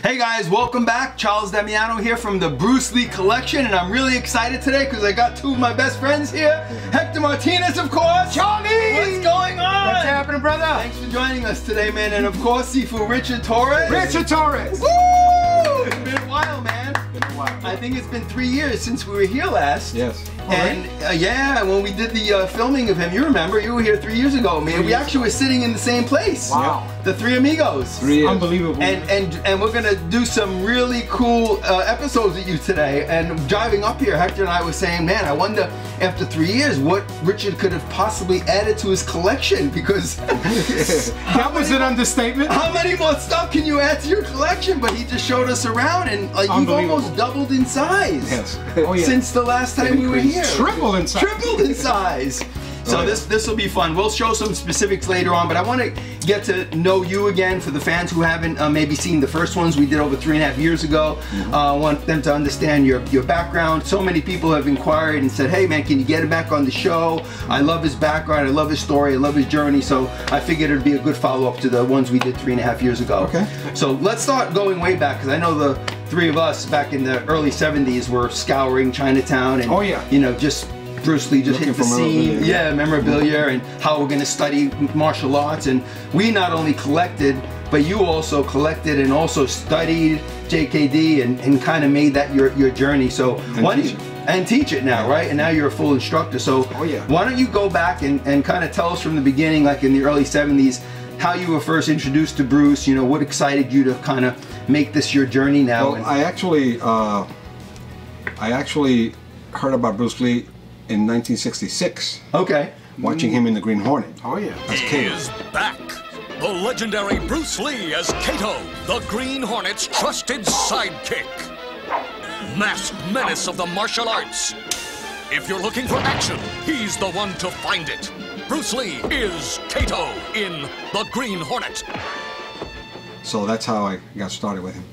Hey guys, welcome back. Charles Damiano here from the Bruce Lee Collection, and I'm really excited today because I got two of my best friends here. Hector Martinez, of course. Charlie! What's going on? What's happening, brother? Thanks for joining us today, man. And of course, Sifu Richard Torres. Richard Torres! Woo! It's been a while, man. I think it's been 3 years since we were here last. Yes. And yeah, when we did the filming of him, you remember, you were here 3 years ago, man. We actually were sitting in the same place. Wow. The Three Amigos. 3 years. Unbelievable. And we're gonna do some really cool episodes with you today. And driving up here, Hector and I were saying, man, I wonder after 3 years what Richard could have possibly added to his collection, because that was an understatement. how many more stuff can you add to your collection? But he just showed us around, and you've almost doubled in size. Yes. Oh, yeah. Since the last time we were here. Triple in size. Tripled in size. So this will be fun. We'll show some specifics later on, but I want to get to know you again for the fans who haven't maybe seen the first ones we did over 3.5 years ago. I want them to understand your background. So many people have inquired and said, hey man, can you get him back on the show? I love his background, I love his story, I love his journey, so I figured it'd be a good follow-up to the ones we did 3.5 years ago. Okay. So let's start going way back, because I know the three of us back in the early 70s were scouring Chinatown and, you know, just Bruce Lee just hit the scene, memorabilia, and how we're going to study martial arts. And we not only collected, but you also collected and also studied JKD and kind of made that your journey. So and teach it now, right? And now you're a full instructor. So why don't you go back and kind of tell us from the beginning, like in the early 70s, how you were first introduced to Bruce, you know, what excited you to kind of make this your journey now? Well, I actually heard about Bruce Lee in 1966. Okay. Watching him in the Green Hornet. Oh yeah. As He Kato. is back. The legendary Bruce Lee as Kato, the Green Hornet's trusted sidekick. Masked menace of the martial arts. If you're looking for action, he's the one to find it. Bruce Lee is Kato in the Green Hornet. So that's how I got started with him.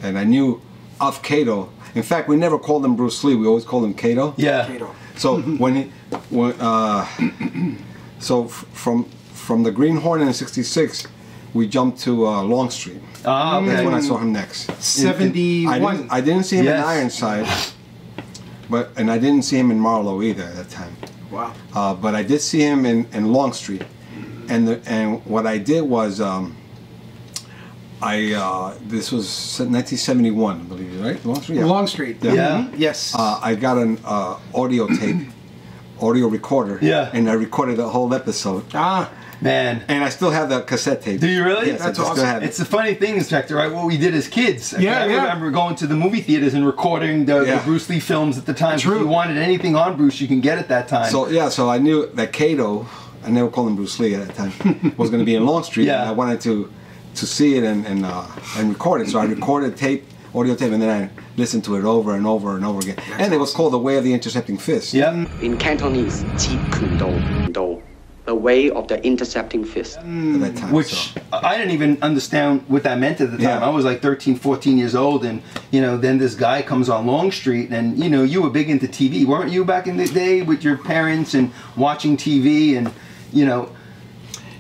And I knew of Kato. In fact, we never called him Bruce Lee. We always called him Kato. Yeah. Kato. So from the Green Hornet in '66, we jumped to Long Street. Ah, okay. That's when I saw him next. 71. I didn't see him in Ironside, and I didn't see him in Marlow either at that time. Wow. But I did see him in Long Street, and what I did was this was 1971, I believe, right? Long Street. Yeah. Long Street. Yeah. Yes. I got an audio tape, audio recorder. Yeah. And I recorded the whole episode. Ah. Man. And I still have that cassette tape. Do you really? Yes, That's I still awesome. have it. It's the funny thing, Inspector, right? What we did as kids. I Yeah. remember going to the movie theaters and recording the Bruce Lee films at the time. True. If you wanted anything on Bruce, you can get it that time. So yeah, so I knew that Kato, I never called him Bruce Lee at that time, was going to be in Long Street. Yeah. And I wanted to see it and record it. So I recorded tape, audio tape, and then I listened to it over and over and over again. And it was called The Way of the Intercepting Fist. Yeah. In Cantonese, Jeet Kune Do, the way of the intercepting fist. At that time. Which I didn't even understand what that meant at the time. Yeah. I was like 13, 14 years old, and you know, then this guy comes on Long Street, and you know, you were big into TV, weren't you, back in the day with your parents and watching TV, and you know.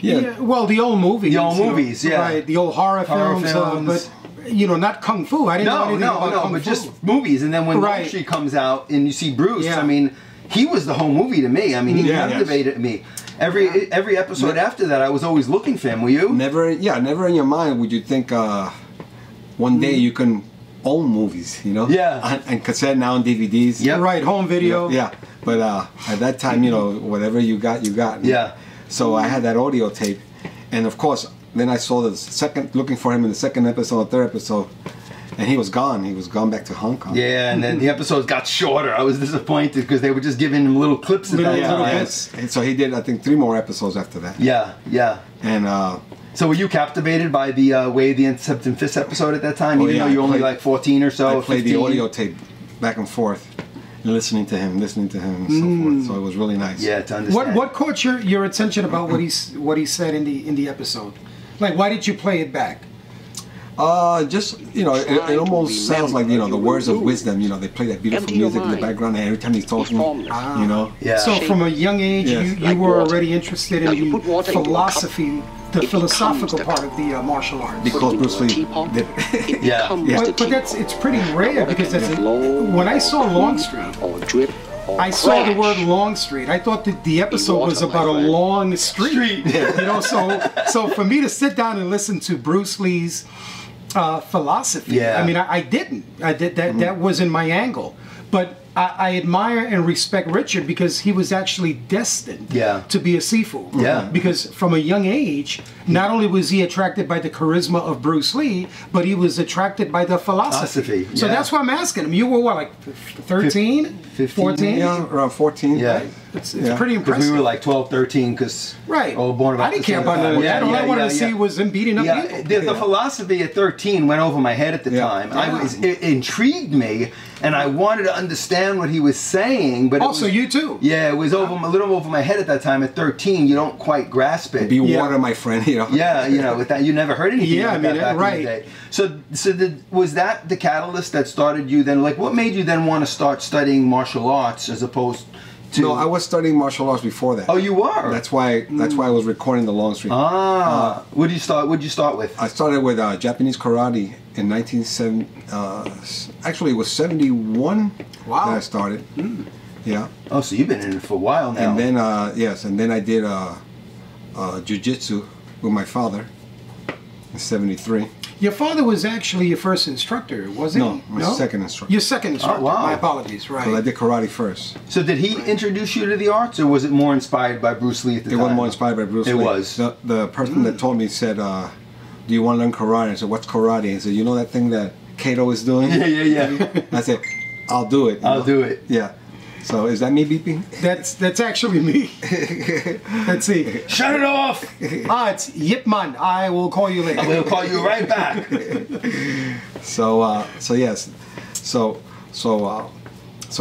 Yeah. Well, the old movies. The old movies, yeah. Right. The old horror films. But you know, not kung fu. I didn't know anything about kung fu. But just movies. And then when Long Street comes out and you see Bruce, I mean, he was the whole movie to me. I mean, he captivated me. Every episode after that, I was always looking for him. Were you? Never in your mind would you think one day you can own movies, you know? Yeah. And cassette, now on DVDs. Yeah. Right. Home video. Yeah. But at that time, you know, whatever you got, you got. Yeah. So I had that audio tape, and of course, then I saw looking for him in the second episode, third episode, and he was gone. He was gone back to Hong Kong. Yeah, and then the episodes got shorter. I was disappointed because they were just giving him little clips at that time. Yes. And so he did, I think, 3 more episodes after that. Yeah, yeah. And so were you captivated by the Way of the Intercepting Fist episode at that time? Even though you were only like 14 or so. I played 15? The audio tape back and forth. Listening to him, and so forth. So it was really nice. Yeah, to understand. What caught your attention about what he said in the episode? Like, why did you play it back? Just, you know, it almost sounds like, you know, the words of wisdom. You know, they play that beautiful music in the background, and every time he's talking, you know. Yeah. So from a young age, you were already interested in the philosophy the philosophical part of the martial arts. Because Bruce Lee did it Yeah. becomes the But it's pretty rare because when I saw Longstreet, or drip or I saw the crash. word Longstreet. I thought that the episode was about a long street. You know, so for me to sit down and listen to Bruce Lee's philosophy, Yeah. I mean, I didn't. That wasn't my angle. But I admire and respect Richard because he was actually destined to be a Sifu. Yeah. Because from a young age, not only was he attracted by the charisma of Bruce Lee, but he was attracted by the philosophy. So that's why I'm asking him. You were what, like 13? 15? 14? Yeah, around 14. Yeah. It's pretty Because impressive. we were like 12, 13, because all born about I didn't the care same about none time. of that. All I wanted to see was him beating up people. The philosophy at 13 went over my head at the time. It intrigued me, and I wanted to understand what he was saying. But Also, you too. Yeah, it was a little over my head at that time. At 13, you don't quite grasp it. Be water, my friend. You know. Yeah, you know, with that, you never heard anything like that back right. in the day. So was that the catalyst that started you then? Like, what made you then want to start studying martial arts as opposed to? No, I was studying martial arts before that. Oh, you were. That's why I was recording the Longstreet. What did you start? What did you start with? I started with Japanese karate in 1970. Actually, it was 71 that I started. Yeah. Oh, so you've been in it for a while now. And then and then I did jiu-jitsu with my father in 73. Your father was actually your first instructor, wasn't he? No, my second instructor. Your second instructor. Oh, wow. My apologies. Right. Because I did karate first. So did he introduce you to the arts, or was it more inspired by Bruce Lee at the time? It was more inspired by Bruce Lee. It was. The person that told me said, do you want to learn karate? I said, what's karate? He said, you know that thing that Kato is doing? Yeah. I said, I'll do it. I'll do it. Yeah. So is that me beeping? That's actually me. Let's see. Shut it off! It's Yip Man. I will call you later. We'll call you right back. So yes. So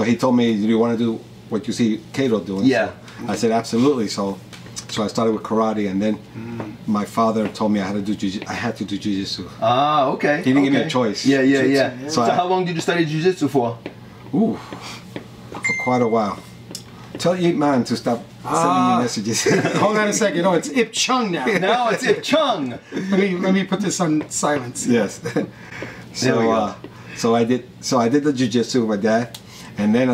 he told me, do you want to do what you see Kato doing? Yeah. So I said, absolutely. So I started with karate, and then my father told me I had to do jiu-jitsu. Ah, okay. He didn't give me a choice. Yeah. So how long did you study jiu-jitsu for? Ooh, for quite a while. Tell Ip Man to stop sending me messages. Hold on a second. Oh, it's Ip Chung now. Now it's Ip Chung. Let me put this on silence. Yes. So I did the jiu-jitsu with my dad, and then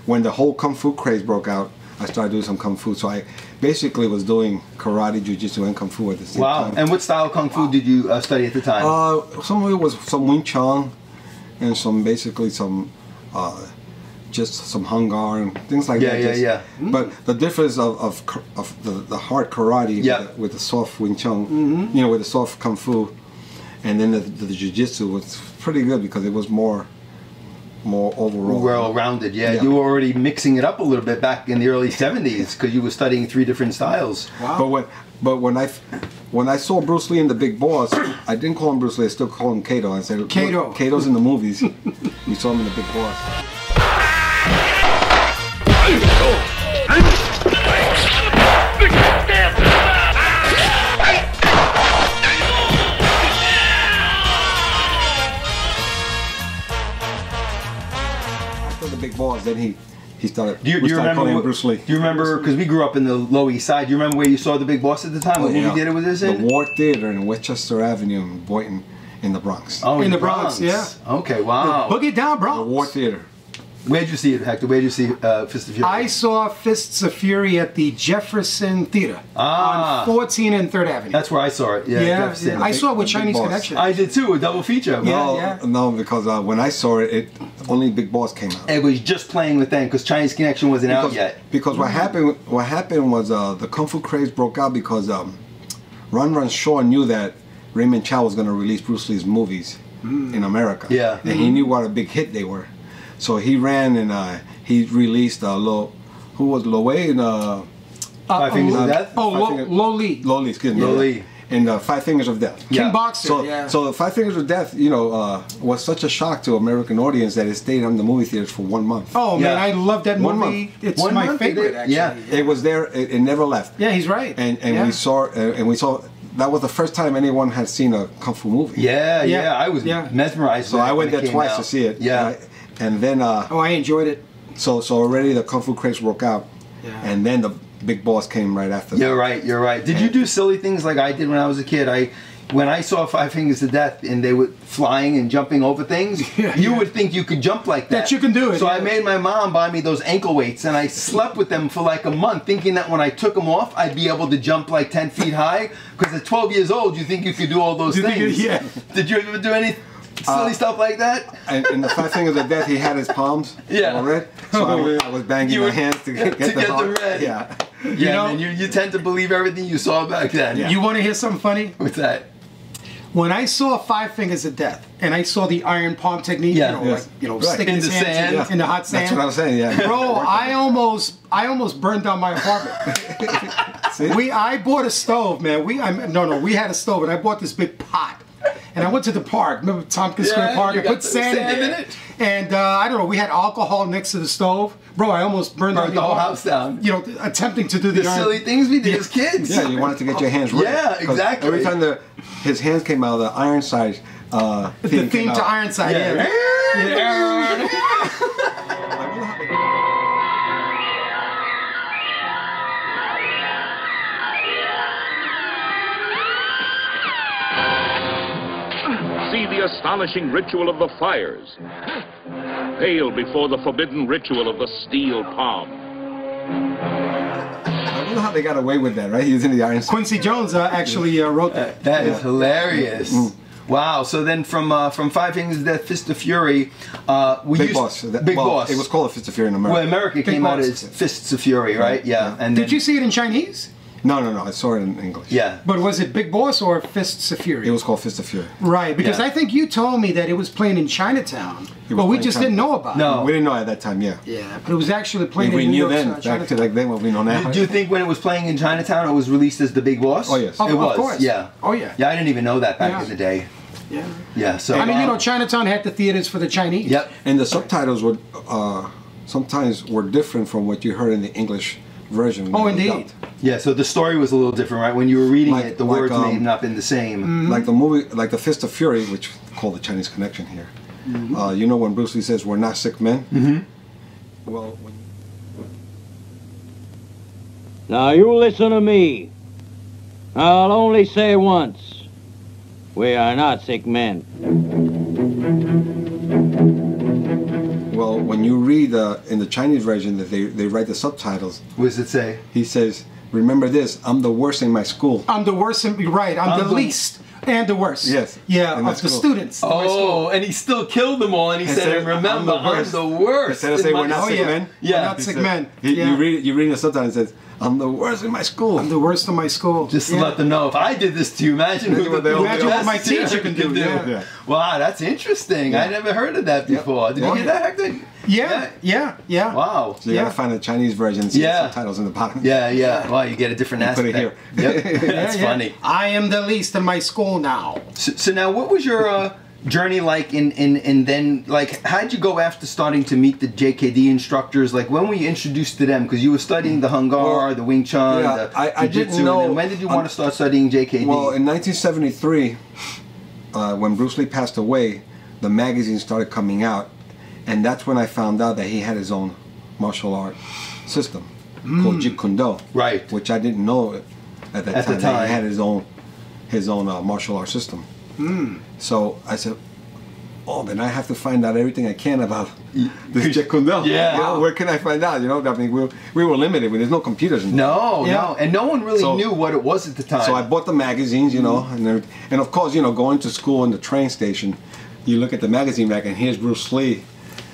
when the whole kung fu craze broke out, I started doing some kung fu. So I basically was doing karate, jiu-jitsu, and kung fu at the same time. And what style of kung fu did you study at the time? Some of it was some Wing Chun, and just some Hung Gar and things like that. Yeah. But the difference of the hard karate with the soft Wing Chun, you know, with the soft kung fu, and then the jiu-jitsu was pretty good because it was more overall. Well-rounded, yeah. You were already mixing it up a little bit back in the early 70s because you were studying 3 different styles. Wow. But when I saw Bruce Lee in The Big Boss, I didn't call him Bruce Lee. I still called him Kato. I said, Kato. Kato's in the movies. We saw him in The Big Boss. After The Big Boss, then he started. Do you started calling remember him Bruce Lee? Do you remember, because we grew up in the Lower East Side, do you remember where you saw The Big Boss at the time? What movie theater was this in? The War Theater in Westchester Avenue in Boynton, in the Bronx. Oh, in the Bronx, yeah. Okay, wow. Boogie Down Bronx. The War Theater. Where'd you see it, Hector? Where'd you see Fist of Fury? I saw Fists of Fury at the Jefferson Theater on 14 and 3rd Avenue. That's where I saw it. Yeah. I saw it with Chinese Connection. I did too, a double feature. No, because when I saw it, only Big Boss came out. It was just playing with them because Chinese Connection wasn't out yet. Because what happened was the Kung Fu craze broke out because Run Shaw knew that Raymond Chow was going to release Bruce Lee's movies in America. Yeah. And he knew what a big hit they were. So he ran and he released who was Lo Wei and Five Fingers of Death? Lo Lee. Lo Lee, excuse me. Lo Lee. And 5 Fingers of Death. King Boxer, So 5 Fingers of Death, you know, was such a shock to American audience that it stayed on the movie theaters for 1 month. Oh man, I love that movie. 1 month. It's my favorite, actually. Yeah. It was there. It never left. Yeah, he's right. And we saw that was the first time anyone had seen a kung fu movie. Yeah. I was mesmerized. So I went there twice to see it. Yeah. And then I enjoyed it. So already the kung fu craze broke out. Yeah. And then Big Boss came right after. You're right. You're right. Did you do silly things like I did when I was a kid? When I saw Five Fingers to Death and they were flying and jumping over things, you would think you could jump like that. That you can do it. So I made my mom buy me those ankle weights, and I slept with them for like a month, thinking that when I took them off, I'd be able to jump like 10 feet high. Because at 12 years old, you think you could do all those things. Yeah. Did you ever do any silly stuff like that? And the Five Fingers of Death, he had his palms all red. So I was banging my hands to get the red. Yeah. You know, and you tend to believe everything you saw back then. You want to hear something funny? What's that? When I saw Five Fingers of Death and I saw the iron palm technique, sticking his hands in the hot sand. That's what I was saying, yeah. Bro, I almost burned down my apartment. I bought a stove, man. We had a stove, and I bought this big pot. And I went to the park, remember Tompkins Square Park? I put sand in it. And I don't know, we had alcohol next to the stove. Bro, I almost burned down the whole house down. You know, attempting to do the silly things we did as kids. Yeah, you wanted to get your hands ready. Yeah, exactly. Every time his hands came out of the Ironside the theme to Ironside, See the astonishing ritual of the fires. Pale before the forbidden ritual of the steel palm. I don't know how they got away with that, right? He was in the Iron. Quincy Jones actually wrote that. That is hilarious. Wow. So then from Five Fingers to Death, Fist of Fury, Big Boss. It was called a Fist of Fury in America. Well, America came out as Fists of Fury, right? Yeah. And did you see it in Chinese? No, I saw it in English. Yeah. But was it Big Boss or Fists of Fury? It was called Fist of Fury. Right, because I think you told me that it was playing in Chinatown, but we just didn't know about it. No. We didn't know at that time, yeah. Yeah, but it was actually playing in New York. Chinatown. Back to like then, what we know now. Do you think when it was playing in Chinatown, it was released as The Big Boss? Oh, yes. It was, of course. yeah. Oh, yeah. Yeah, I didn't even know that back in the day. Yeah. Yeah, so... I mean, you know, Chinatown had the theaters for the Chinese. Yep. And the subtitles would sometimes were different from what you heard in the English version. Oh, indeed. Yeah, so the story was a little different, right? When you were reading it, the words may have not been the same. Like the movie, like the Fist of Fury, which called the Chinese Connection here. You know when Bruce Lee says, "We're not sick men." Well, now you listen to me. I'll only say once. We are not sick men. Well, when you read in the Chinese version that they write the subtitles. What does it say? He says, "Remember this, I'm the worst in my school." I'm the worst, right, I'm the least and the worst. Yes. Yeah, of the students. Oh, and he still killed them all, and he said, remember, I'm the worst. Instead of saying, "We're not sick men." Yeah, we're not sick men. You read the subtitles and it says, "I'm the worst in my school." I'm the worst in my school. Just to let them know, if I did this to you, imagine what my teacher can do. Yeah. Wow, that's interesting. I never heard of that before. Did you hear that, Hector? Yeah. Wow. So you gotta find the Chinese version and see the subtitles in the bottom. Yeah. Wow, you get a different aspect. Put it here. Yep. That's funny. I am the least in my school now. So now, what was your journey like and then, like, how'd you go after starting to meet the JKD instructors? Like, when were you introduced to them? Because you were studying the Hung Gar, the Wing Chun, the I didn't know. And then when did you want to start studying JKD? Well, in 1973, when Bruce Lee passed away, the magazine started coming out, and that's when I found out that he had his own martial art system called Jeet Kune Do, right? Which I didn't know at that time. That he had his own martial art system. So I said, "Oh, then I have to find out everything I can about this Jeet Kune Do. Yeah. You know, where can I find out? You know, I mean, we were limited. There's no computers. No, and no one really knew what it was at the time. So I bought the magazines, you know, and of course, you know, going to school in the train station, you look at the magazine rack, and here's Bruce Lee.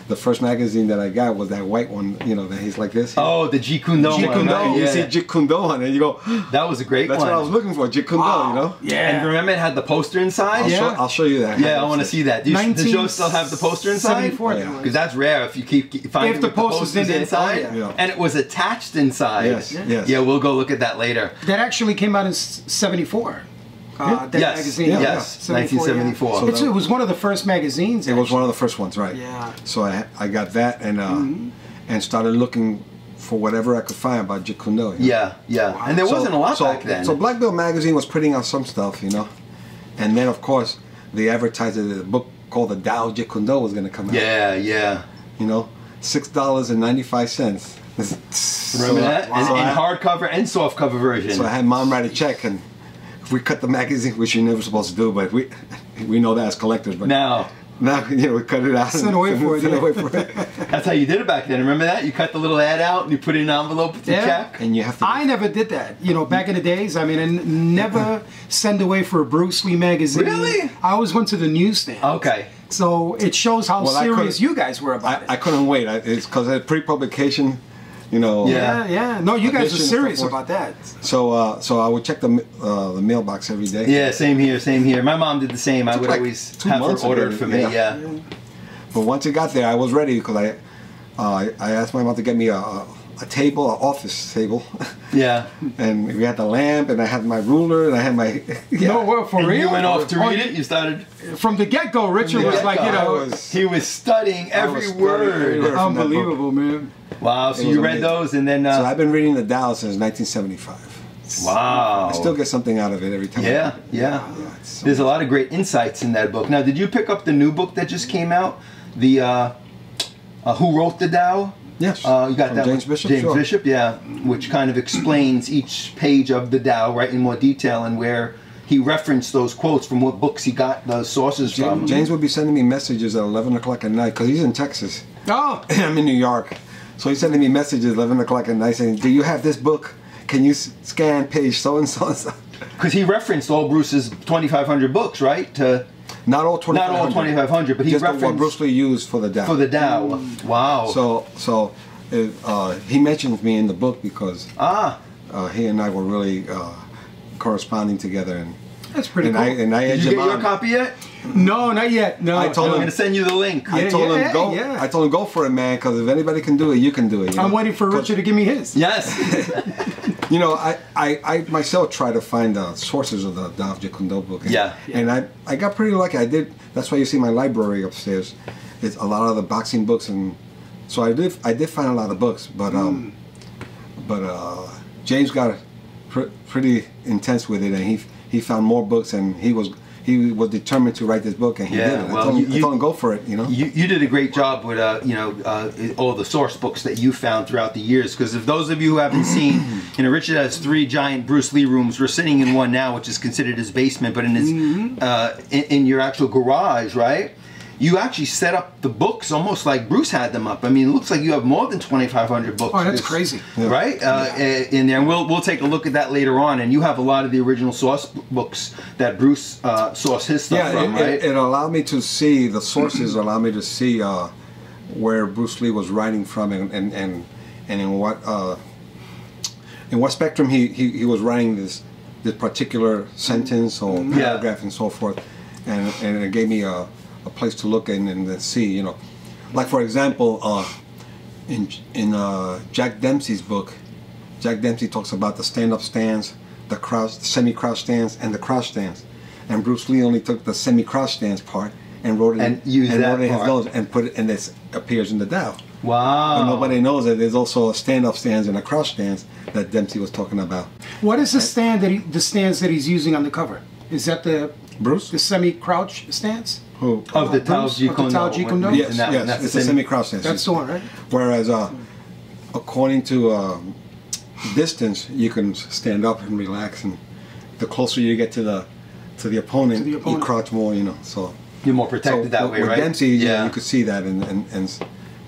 The first magazine that I got was that white one, you know, that he's like this. Oh, the Jeet Kune Do one. Jeet Kune Do. Right? You see Jeet Kune Do on it, and you go, that was a great one. That's what I was looking for, Jeet Kune Do, you know? Yeah. And remember it had the poster inside? I'll show you that. Yeah, I want to see that. Does the show still have the poster inside? Because that's rare if you keep finding the posters inside. And it was attached inside. Yes. Yeah, we'll go look at that later. That actually came out in '74. That magazine. Yes, 1974. So it was one of the first magazines. It was one of the first ones, right? Yeah. So I got that and started looking for whatever I could find about Jeet Kune Do. Yeah. Wow. And there wasn't a lot back then. So Black Belt Magazine was putting out some stuff, you know, and then of course they advertised that a book called The Tao Jeet Kune Do was going to come out. Yeah. You know, $6.95. Remember that? And hardcover and softcover version. So I had Mom write a check, and we cut the magazine, which you're never supposed to do, but we know that as collectors. But now, we cut it out. Send away for it. That's how you did it back then. Remember that? You cut the little ad out and you put it in an envelope with the check. And you have to. I never did that. You know, back in the days. I mean, I never send away for a Bruce Lee magazine. Really? I always went to the newsstand. Okay. So it shows how serious you guys were about it. I couldn't wait. It's because of pre-publication. You know. Yeah. No, you guys are serious about that. So I would check the mailbox every day. Yeah, same here. My mom did the same. I would always have her ordered for me. Yeah. But once it got there, I was ready because I asked my mom to get me a table, an office table. Yeah. And we had the lamp, and I had my ruler, and I had my. No, well, for real. You went off to read it. You started from the get-go. Richard was like, he was studying every word. Unbelievable, man. Wow. So you read those, and then. So I've been reading the Tao since 1975. Wow. I still get something out of it every time. Yeah. There's a lot of great insights in that book. Now, did you pick up the new book that just came out? The Who Wrote the Tao? Yes. You got that James Bishop. James Bishop, yeah, which kind of explains each page of the Tao, right, in more detail, and where he referenced those quotes from what books he got the sources from. James would be sending me messages at 11 o'clock at night because he's in Texas. Oh. I'm in New York. So he's sending me messages at 11 o'clock at night saying, do you have this book? Can you scan page so-and-so and so? Because he referenced all Bruce's 2,500 books, right? Not all 2,500. Not all 2,500, but he just referenced what Bruce Lee used for the Tao. For the Tao. Wow. So he mentions me in the book because he and I were really corresponding together. And that's pretty cool. Did you get your copy yet? No, not yet. No, I told him I'm going to send you the link. I told him go. I told him go for it, man. Because if anybody can do it, you can do it. I'm waiting for Richard to give me his. Yes. You know, I myself try to find the sources of the Tao of Jeet Kune Do book. And I got pretty lucky. I did. That's why you see my library upstairs. It's a lot of the boxing books, and so I did find a lot of books. But James got pretty intense with it, and he found more books, and he was determined to write this book, and he did it. Well, I told him go for it, you know. You did a great job with all the source books that you found throughout the years. Because if those of you who haven't seen, Richard has 3 giant Bruce Lee rooms. We're sitting in one now, which is considered his basement, but in his in your actual garage, right? You actually set up the books almost like Bruce had them up. I mean, it looks like you have more than 2,500 books. Oh, that's crazy. Right? In there. And we'll take a look at that later on. And you have a lot of the original source books that Bruce sourced his stuff from, right? It allowed me to see, the sources allowed me to see where Bruce Lee was writing from and in what spectrum he was writing this particular sentence or paragraph and so forth. And it gave me a place to look in and see, you know, like for example, in Jack Dempsey's book, Jack Dempsey talks about the stand-up stance, the crouch, the semi-crouch stance, and the crouch stance, and Bruce Lee only took the semi-crouch stance part and wrote it and put it, and this appears in the Tao. Wow! But nobody knows that there's also a stand-up stance and a crouch stance that Dempsey was talking about. What is the stance that he's using on the cover? Is that the Bruce? The semi-crouch stance? Who? Of the Tao of Jeet Kune Do? Yes, it's a semi-crouch stance. That's the one, right? Whereas, according to distance, you can stand up and relax, and the closer you get to the opponent, you crouch more, you know. So you're more protected that way, with right? Dempsey, you could see that, and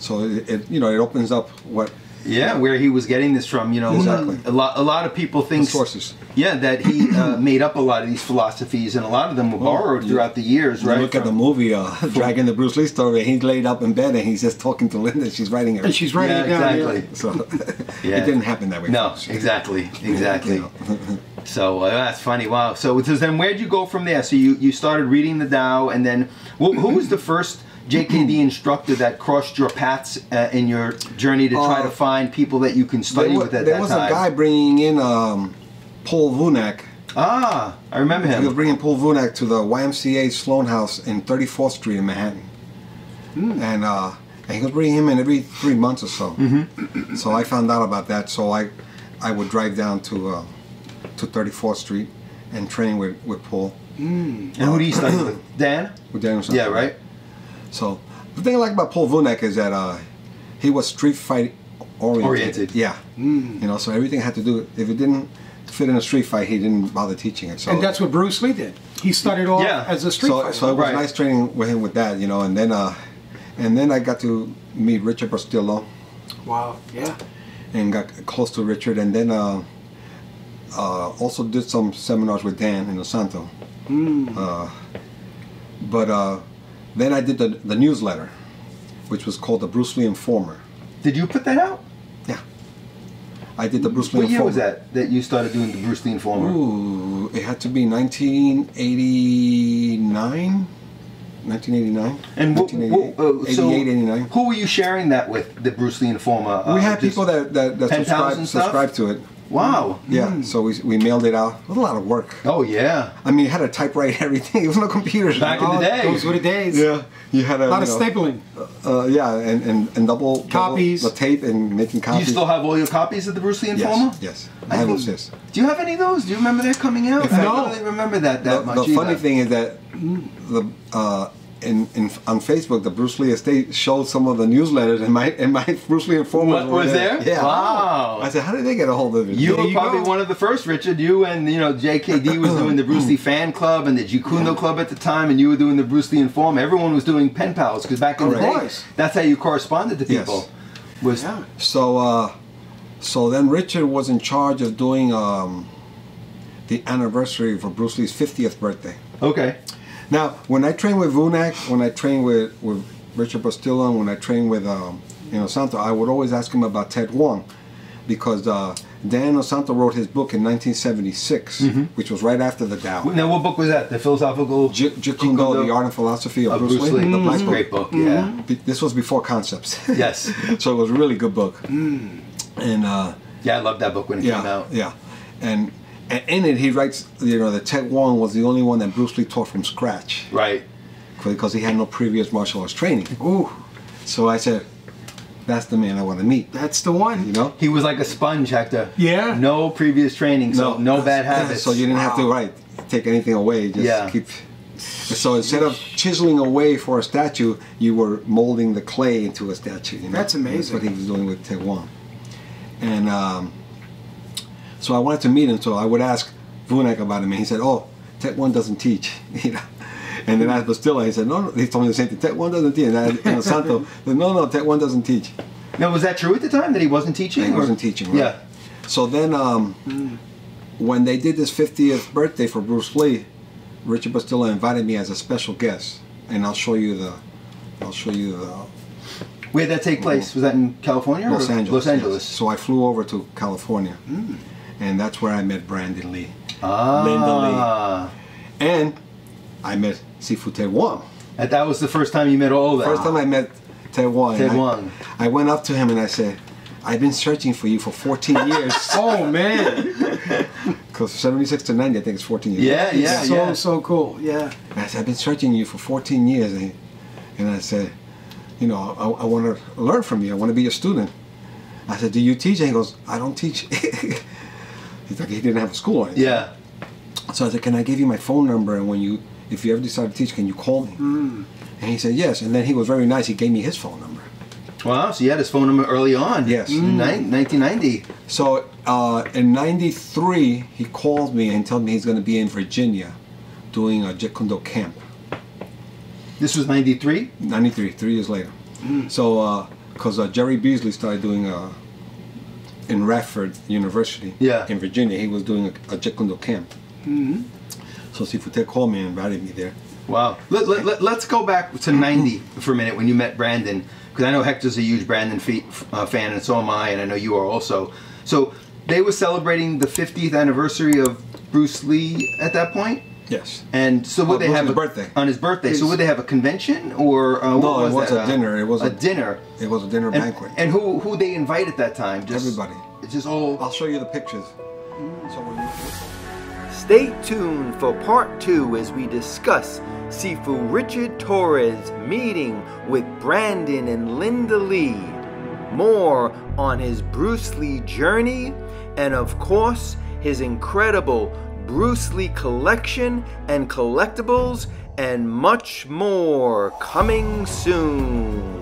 so it opens up what. Yeah, where he was getting this from, you know, exactly. A lot of people think, sources. Yeah, that he made up a lot of these philosophies, and a lot of them were borrowed throughout the years, right? Look at the movie, Dragging the Bruce Lee Story. He's laid up in bed and he's just talking to Linda. She's writing it. And she's writing it down. Exactly. So it didn't happen that way. No, exactly. So that's funny. Wow. So then, where'd you go from there? So you started reading the Tao, and then who was the first JKD instructor that crossed your paths in your journey to try to find people that you can study with at that time? There was a guy bringing in Paul Vunak. Ah, I remember him. He was bringing Paul Vunak to the YMCA Sloan House in 34th Street in Manhattan. And he was bringing him in every 3 months or so. So I found out about that. So I would drive down to 34th Street and train with Paul. And who do you study with? Dan? With Dan. Yeah, right. So the thing I like about Paul Vunak is that he was street fight oriented. Yeah. You know, so everything had to do, if it didn't fit in a street fight, he didn't bother teaching it. So, and that's what Bruce Lee did. He started off as a street fighter. So it was nice training with him with that, you know, and then I got to meet Richard Bustillo. Wow, yeah. And got close to Richard, and then also did some seminars with Dan in Santo. But then I did the newsletter, which was called the Bruce Lee Informer. Did you put that out? Yeah. I did the Bruce Lee Informer. What year was that you started doing the Bruce Lee Informer? Ooh, it had to be 1989. 1989. And 89. Who were you sharing that with, the Bruce Lee Informer? We had people that subscribed to it. Wow. Yeah, so we mailed it out. It was a lot of work. Oh, yeah. I mean, you had to typewrite everything. There was no computers. Back in the day. Those were the days. Yeah. You had a lot of stapling. Yeah, and double copies. The tape and making copies. Do you still have all your copies of the Bruce Lee Informer? Yes. I have those, yes. Do you have any of those? Do you remember that coming out? I don't really remember that much. The funny thing is that on Facebook, the Bruce Lee Estate showed some of the newsletters, and my Bruce Lee Informer was there. Yeah. Wow. I said, how did they get a hold of it? You were probably one of the first, Richard. You and JKD was doing the Bruce Lee fan club and the Jeet Kune Do club at the time, and you were doing the Bruce Lee Informer. Everyone was doing pen pals because back in the day, that's how you corresponded to people. Yes. So then Richard was in charge of doing the anniversary for Bruce Lee's 50th birthday. Okay. Now, when I trained with Vunak, when I trained with Richard Bustillo, and when I trained with Santo, I would always ask him about Ted Wong, because Dan Santo wrote his book in 1976, which was right after the Tao. Now, what book was that? The philosophical Jeet Kune Do, The Art and Philosophy of Bruce Lee. The Black Great book. Yeah. This was before Concepts. Yes. So it was a really good book. And yeah, I loved that book when it came out. Yeah, and in it he writes, that Ted Wong was the only one that Bruce Lee taught from scratch. Right. Because he had no previous martial arts training. Ooh. So I said, that's the man I want to meet. That's the one. He was like a sponge, Hector. Yeah. No previous training, so no bad habits. So you didn't have to take anything away. Just keep. So instead of chiseling away for a statue, you were molding the clay into a statue. That's amazing. That's what he was doing with Ted Wong. And so I wanted to meet him, so I would ask Vunak about him, and he said, "Oh, Ted Wong doesn't teach." And then I asked Bustillo, he said, "No, he told me the same thing. Ted Wong doesn't teach." And Santo said, "No, Ted Wong doesn't teach." Now, was that true at the time that he wasn't teaching? He wasn't teaching. Right? Yeah. So then, when they did this 50th birthday for Bruce Lee, Richard Bustillo invited me as a special guest, and I'll show you the. Where did that take place? Was that in California? Los Angeles. Los Angeles. Yes. So I flew over to California, and that's where I met Brandon Lee, Linda Lee, and I met Sifu Ted Wong. And that was the first time you met all of them. First time I met Ted Wong. I went up to him and I said, "I've been searching for you for 14 years." Oh man! Because 76 to 90, I think it's 14 years. Yeah. So cool. Yeah. And I said, "I've been searching you for 14 years," and I said, "I want to learn from you. I want to be a student." I said, "Do you teach?" And he goes, "I don't teach." He's like, he didn't have a school or anything. Yeah. So I said, "Can I give you my phone number? And if you ever decide to teach, can you call me?" And he said, "Yes." And then he was very nice. He gave me his phone number. Wow. So you had his phone number early on. Yes. 1990. So in '93, he called me and told me he's going to be in Virginia doing a Jeet Kune Do camp. This was 93? 93, 3 years later. So, because Jerry Beasley started doing in Radford University in Virginia, he was doing a Jeet Kune Do camp. So Sifu Ted called me and invited me there. Wow. Let's go back to 90 for a minute when you met Brandon, because I know Hector's a huge Brandon fan, and so am I, and I know you are also. So they were celebrating the 50th anniversary of Bruce Lee at that point? Yes. And so would they have on his birthday? So would they have a convention or no? It was a dinner. It was a dinner. It was a dinner banquet. And who they invite at that time? Just everybody. It's just all. I'll show you the pictures. Stay tuned for part 2 as we discuss Sifu Richard Torres meeting with Brandon and Linda Lee. More on his Bruce Lee journey, and of course his incredible Bruce Lee collection and collectibles, and much more coming soon.